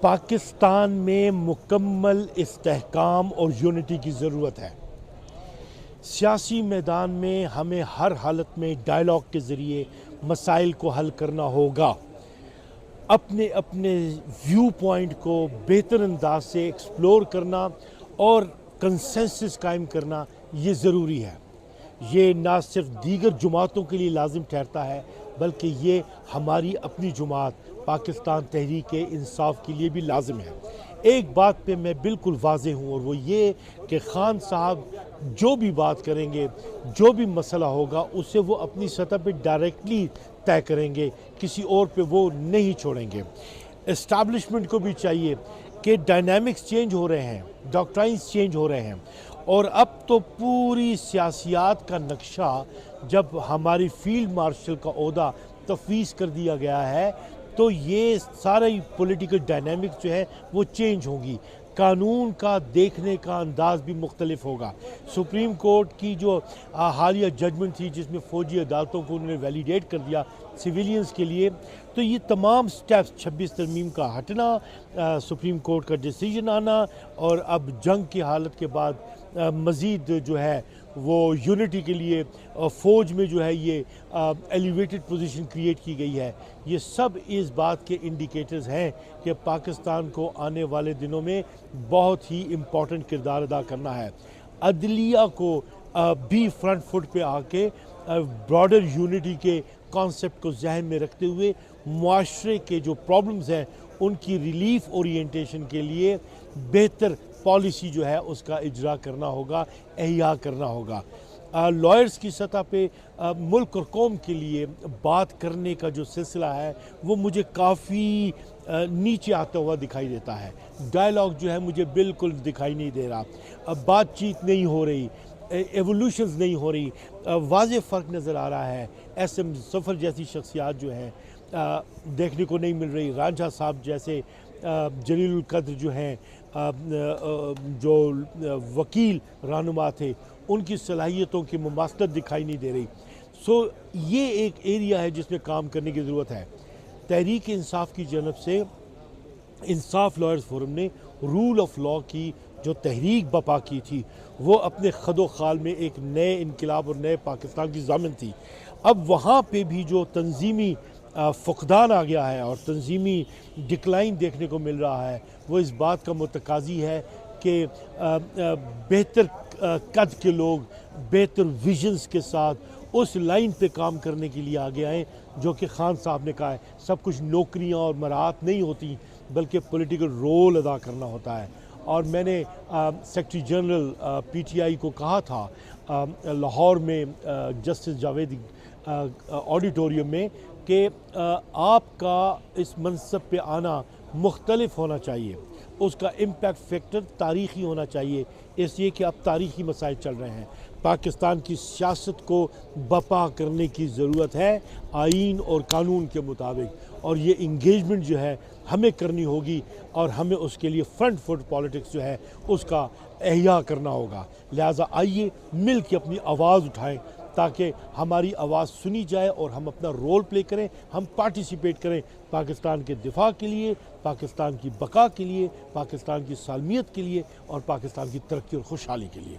پاکستان میں مکمل استحکام اور یونٹی کی ضرورت ہے۔ سیاسی میدان میں ہمیں ہر حالت میں ڈائیلاگ کے ذریعے مسائل کو حل کرنا ہوگا۔ اپنے ویو پوائنٹ کو بہتر انداز سے ایکسپلور کرنا اور کنسنسس قائم کرنا یہ ضروری ہے۔ یہ نہ صرف دیگر جماعتوں کے لیے لازم ٹھہرتا ہے بلکہ یہ ہماری اپنی جماعت پاکستان تحریک انصاف کے لیے بھی لازم ہے۔ ایک بات پہ میں بالکل واضح ہوں اور وہ یہ کہ خان صاحب جو بھی بات کریں گے، جو بھی مسئلہ ہوگا اسے وہ اپنی سطح پہ ڈائریکٹلی طے کریں گے، کسی اور پہ وہ نہیں چھوڑیں گے۔ اسٹیبلشمنٹ کو بھی چاہیے کہ ڈائنامکس چینج ہو رہے ہیں، ڈاکٹرائنز چینج ہو رہے ہیں، اور اب تو پوری سیاسیات کا نقشہ جب ہماری فیلڈ مارشل کا عہدہ تفویض کر دیا گیا ہے تو یہ سارے پولیٹیکل ڈائنامکس جو ہے وہ چینج ہوں گی۔ قانون کا دیکھنے کا انداز بھی مختلف ہوگا۔ سپریم کورٹ کی جو حالیہ ججمنٹ تھی جس میں فوجی عدالتوں کو انہوں نے ویلیڈیٹ کر دیا سویلینز کے لیے، تو یہ تمام سٹیپس 26 ترمیم کا ہٹنا، سپریم کورٹ کا ڈیسیجن آنا، اور اب جنگ کی حالت کے بعد مزید جو ہے وہ یونٹی کے لیے فوج میں جو ہے یہ ایلیویٹڈ پوزیشن کریٹ کی گئی ہے، یہ سب اس بات کے انڈیکیٹرز ہیں کہ پاکستان کو آنے والے دنوں میں بہت ہی امپورٹنٹ کردار ادا کرنا ہے۔ عدلیہ کو بھی فرنٹ فٹ پہ آ کے براڈر یونٹی کے کانسیپٹ کو ذہن میں رکھتے ہوئے معاشرے کے جو پرابلمز ہیں ان کی ریلیف اورینٹیشن کے لیے بہتر پالیسی جو ہے اس کا اجرا کرنا ہوگا، احیا کرنا ہوگا۔ لائرز کی سطح پہ ملک اور قوم کے لیے بات کرنے کا جو سلسلہ ہے وہ مجھے کافی نیچے آتا ہوا دکھائی دیتا ہے۔ ڈائیلاگ جو ہے مجھے بالکل دکھائی نہیں دے رہا، بات چیت نہیں ہو رہی، ایوولوشنز نہیں ہو رہی، واضح فرق نظر آ رہا ہے۔ ایس ایم ظفر جیسی شخصیات جو ہیں دیکھنے کو نہیں مل رہی، رانجھا صاحب جیسے جلیل القدر جو ہیں جو وکیل رہنما تھے ان کی صلاحیتوں کی مماثلت دکھائی نہیں دے رہی۔ سو یہ ایک ایریا ہے جس میں کام کرنے کی ضرورت ہے۔ تحریک انصاف کی جانب سے انصاف لائرز فورم نے رول آف لاء کی جو تحریک برپا کی تھی وہ اپنے خد و خال میں ایک نئے انقلاب اور نئے پاکستان کی ضامن تھی۔ اب وہاں پہ بھی جو تنظیمی فقدان آ گیا ہے اور تنظیمی ڈکلائن دیکھنے کو مل رہا ہے وہ اس بات کا متقاضی ہے کہ بہتر قد کے لوگ بہتر ویژنز کے ساتھ اس لائن پہ کام کرنے کے لیے آگے آئیں جو کہ خان صاحب نے کہا ہے سب کچھ نوکریاں اور مراعات نہیں ہوتی بلکہ پولیٹیکل رول ادا کرنا ہوتا ہے۔ اور میں نے secretary general P T I کو کہا تھا لاہور میں جسٹس جاوید آڈیٹوریم میں کہ آپ کا اس منصب پہ آنا مختلف ہونا چاہیے، اس کا امپیکٹ فیکٹر تاریخی ہونا چاہیے، اس لیے کہ اب تاریخی مسائل چل رہے ہیں۔ پاکستان کی سیاست کو برپا کرنے کی ضرورت ہے آئین اور قانون کے مطابق، اور یہ انگیجمنٹ جو ہے ہمیں کرنی ہوگی اور ہمیں اس کے لیے فرنٹ فٹ پالیٹکس جو ہے اس کا احیا کرنا ہوگا۔ لہٰذا آئیے مل کے اپنی آواز اٹھائیں تاکہ ہماری آواز سنی جائے اور ہم اپنا رول پلے کریں، ہم پارٹیسپیٹ کریں پاکستان کے دفاع کے لیے، پاکستان کی بقا کے لیے، پاکستان کی سالمیت کے لیے اور پاکستان کی ترقی اور خوشحالی کے لیے۔